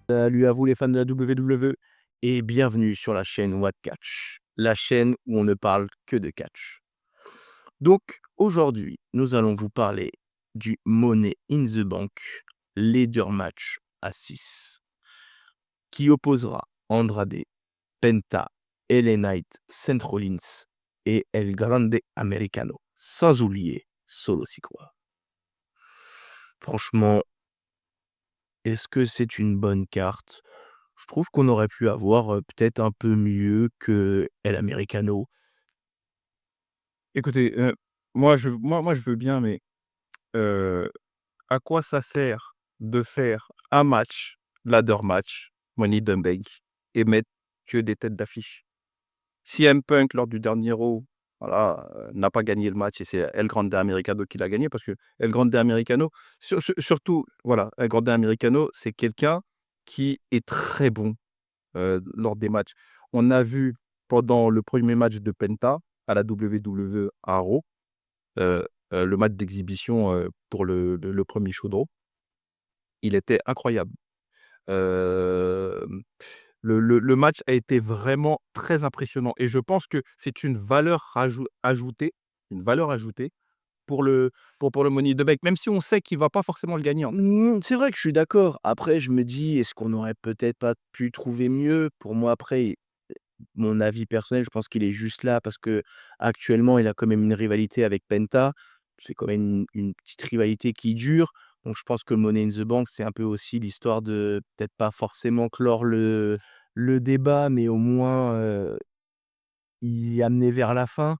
Salut à vous les fans de la WWE et bienvenue sur la chaîne What Catch, la chaîne où on ne parle que de catch. Donc aujourd'hui, nous allons vous parler du Money in the Bank Leader Match à 6 qui opposera Andrade, Penta, LA Knight, Seth Rollins et El Grande Americano, sans oublier Solo Sikoa. Franchement, est-ce que c'est une bonne carte? Je trouve qu'on aurait pu avoir, peut-être un peu mieux que El Americano. Écoutez, moi je veux bien, mais heu, à quoi ça sert de faire un match, ladder match, Money in the Bank et mettre que des têtes d'affiche? CM Punk lors du dernier Raw, voilà, n'a pas gagné le match et c'est El Grande Americano qui l'a gagné parce que El Grande Americano surtout voilà, El Grande Americano, c'est quelqu'un qui est très bon, lors des matchs. On a vu pendant le premier match de Penta à la WWE à Raw, Heu le match d'exhibition, pour le 1er show de Raw, il était incroyable. Hem, le match a été vraiment très impressionnant et je pense que c'est une valeur ajoutée pour le Money in the Bank, même si on sait qu'il va pas forcément le gagner, hein. C'est vrai que je suis d'accord. Après, je me dis: «Est-ce qu'on aurait peut-être pas pu trouver mieux?» Pour moi, après, mon avis personnel, je pense qu'il est juste là parce que actuellement, il a quand même une rivalité avec Penta. C'est quand même une petite rivalité qui dure. Donc je pense que Money in the Bank, c'est un peu aussi l'histoire de peut-être pas forcément clore le débat, mais au moins, y amener vers la fin.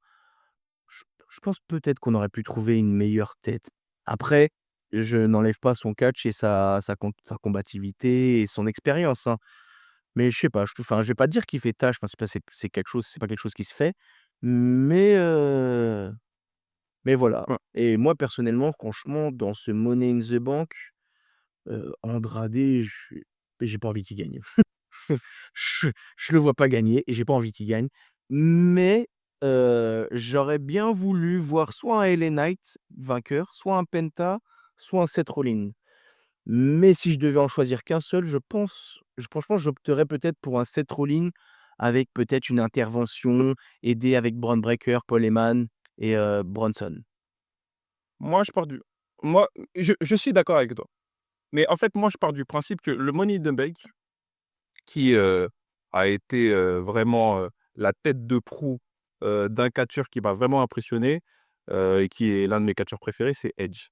Je pense peut-être qu'on aurait pu trouver une meilleure tête. Après, je n'enlève pas son catch et sa combativité et son expérience, hein. Mais je sais pas, je vais pas dire qu'il fait tâche, parce que c'est pas quelque chose qui se fait, mais mais voilà. Ouais. Et moi personnellement, franchement, dans ce Money in the Bank, Andrade, j'ai pas envie qu'il gagne. Je le vois pas gagner et j'ai pas envie qu'il gagne. Mais, j'aurais bien voulu voir soit un LA Knight vainqueur, soit un Penta, soit un Seth Rollins. Mais si je devais en choisir qu'un seul, franchement, j'opterais peut-être pour un Seth Rollins avec peut-être une intervention, aidé avec Bron Breakker, Paul Heyman et Bronson. Moi je pars du moi je suis d'accord avec toi, mais en fait, moi je pars du principe que le Money in the Bank qui, a été, vraiment, la tête de proue, d'un catcheur qui m'a vraiment impressionné, et qui est l'un de mes catcheurs préférés, c'est Edge.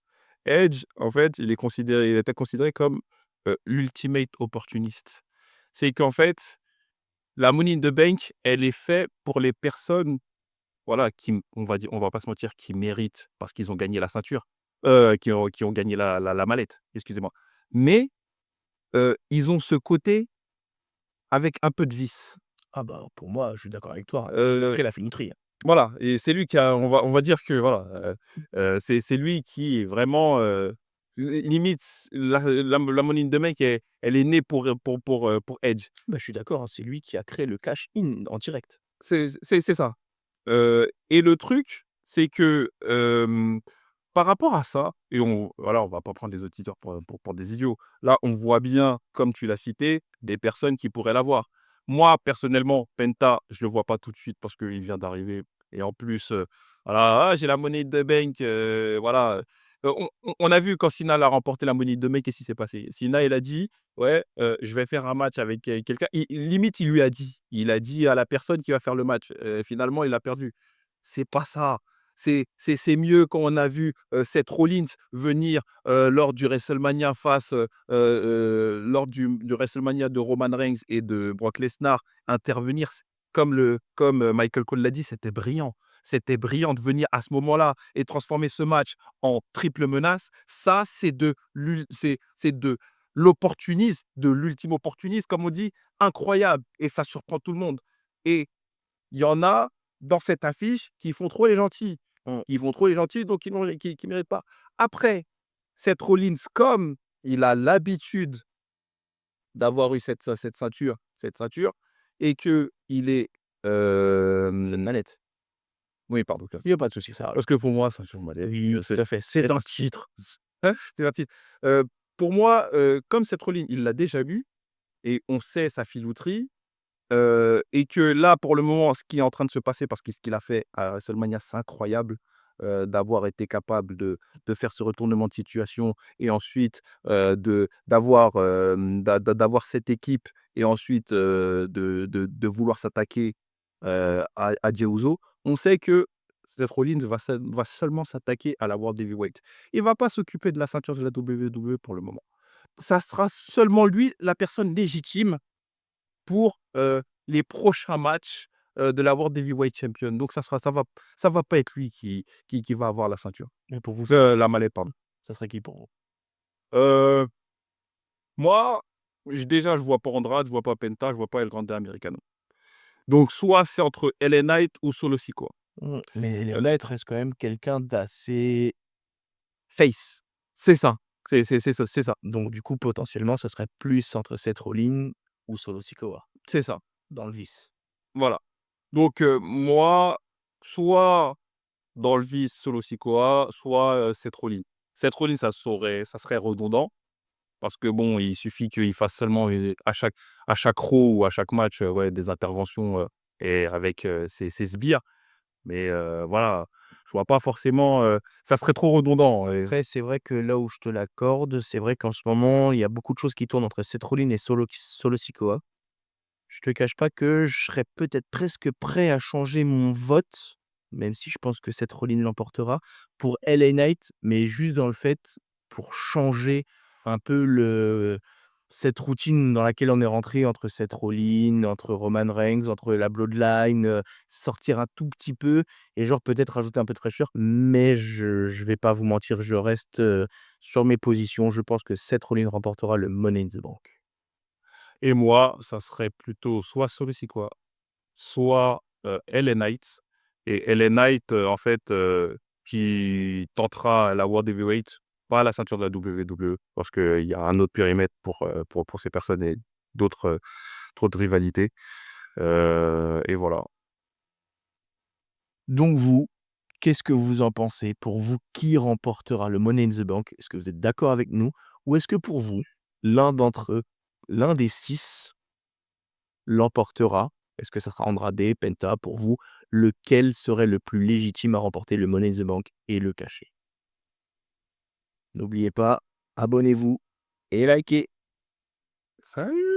Edge, en fait, il était considéré comme, l'ultimate opportuniste. C'est qu'en fait, la Money in the Bank, elle est faite pour les personnes, voilà, on va pas se mentir, qui méritent parce qu'ils ont gagné la ceinture, qui ont gagné la mallette, excusez-moi. Mais, ils ont ce côté avec un peu de vice. Ah bah, pour moi, je suis d'accord avec toi, hein. Heu, Après, il a fait une tri, hein. voilà et c'est lui qui a on va dire que voilà, c'est lui qui est vraiment, limite la Money in the Bank, elle est née pour Edge. Bah, je suis d'accord, hein, c'est lui qui a créé le cash in en direct. C'est ça, et le truc, c'est que, par rapport à ça et on va pas prendre les auditeurs pour des idiots. Là, on voit bien, comme tu l'as cité, des personnes qui pourraient l'avoir. Moi, personnellement, Penta, je le vois pas tout de suite parce qu'il vient d'arriver et en plus, voilà: «Ah, j'ai la Money in the Bank», voilà, on a vu quand Cena l'a remporté la Money in the Bank, qu'est-ce qui s'est passé? Cena, il a dit: «Ouais, je vais faire un match avec, quelqu'un». Limite, il a dit à la personne qui va faire le match, finalement, il a perdu. C'est pas ça. C'est mieux quand on a vu, Seth Rollins venir, lors du WrestleMania lors du WrestleMania de Roman Reigns et de Brock Lesnar, intervenir comme, Michael Cole l'a dit, c'était brillant. C'était brillant de venir à ce moment-là et transformer ce match en triple menace. Ça, c'est de l'opportunisme, de l'ultime opportunisme, comme on dit, incroyable et ça surprend tout le monde et il y en a dans cette affiche qui font trop les gentils. Mmh. Qui font trop les gentils, donc qui méritent pas. Après, Seth Rollins, comme il a l'habitude d'avoir eu cette ceinture et qu'il est, Cette hem mallette. oui, pardon, Il y a pas de souci, ça arrive. parce que pour moi, ceinture mallette, Oui, tout à fait, c'est un titre. hein? C'est un titre. Pour moi, comme Seth Rollins, il l'a déjà eu, et on sait sa filouterie. Et que là, pour le moment, ce qui est en train de se passer, parce que ce qu'il a fait à WrestleMania, c'est incroyable, d'avoir été capable de faire ce retournement de situation et ensuite, d'avoir cette équipe et ensuite, de vouloir s'attaquer, à Jey Uso. On sait que Seth Rollins va seulement s'attaquer à la World Heavyweight. Il va pas s'occuper de la ceinture de la WWE pour le moment. Ça sera seulement lui, la personne légitime pour, les prochains matchs, de la World Heavyweight Champion. Donc ça va pas être lui qui va avoir la ceinture. Et pour vous, La mallette, pardon. ça serait qui pour vous? Heu, moi, déjà, je vois pas Andrade, je vois pas Penta, je vois pas El Grande Americano. Donc soit c'est entre LA Knight ou Solo Sikoa. Mais Heu, Léon reste quand même quelqu'un d'assez face. c'est ça, c'est ça, c'est ça, Donc du coup, potentiellement, ce serait plus entre Seth Rollins ou Solo Sikoa, c'est ça, dans le vice. voilà. Donc moi, soit dans le vice Solo Sikoa, soit, Seth Rollins. Seth Rollins, ça serait redondant. Parce que bon, il suffit qu'il fasse seulement, à chaque Raw ou à chaque match, ouais, des interventions, et avec, ses sbires. Mais, voilà, je vois pas forcément, ça serait trop redondant et Après, c'est vrai que là où je te l'accorde, c'est vrai qu'en ce moment, il y a beaucoup de choses qui tournent entre Seth Rollins et Solo Sikoa. Je te cache pas que je serais peut-être presque prêt à changer mon vote, même si je pense que Seth Rollins l'emportera, pour LA Knight, mais juste dans le fait, pour changer un peu cette routine dans laquelle on est rentré entre Seth Rollins, entre Roman Reigns, entre la Bloodline, sortir un tout petit peu et genre peut-être rajouter un peu de fraîcheur. Mais je vais pas vous mentir, je reste, sur mes positions. Je pense que Seth Rollins remportera le Money in the Bank. moi, ça serait plutôt soit Solo Sikoa, soit, LA Knight et LA Knight, en fait, qui tentera la World Heavyweight, pas la ceinture de la WWE parce qu'il y a un autre périmètre pour ces personnes et d'autres, d'autres rivalités, et voilà. Donc vous, qu'est-ce que vous en pensez? Pour vous, qui remportera le Money in the Bank? Est-ce que vous êtes d'accord avec nous? Ou est-ce que pour vous, l'un d'entre eux, l'un des 6 l'emportera? Est-ce que ça sera Andrade, Penta? Pour vous, lequel serait le plus légitime à remporter le Money in the Bank et le cacher? N'oubliez pas, abonnez-vous et likez. Salut!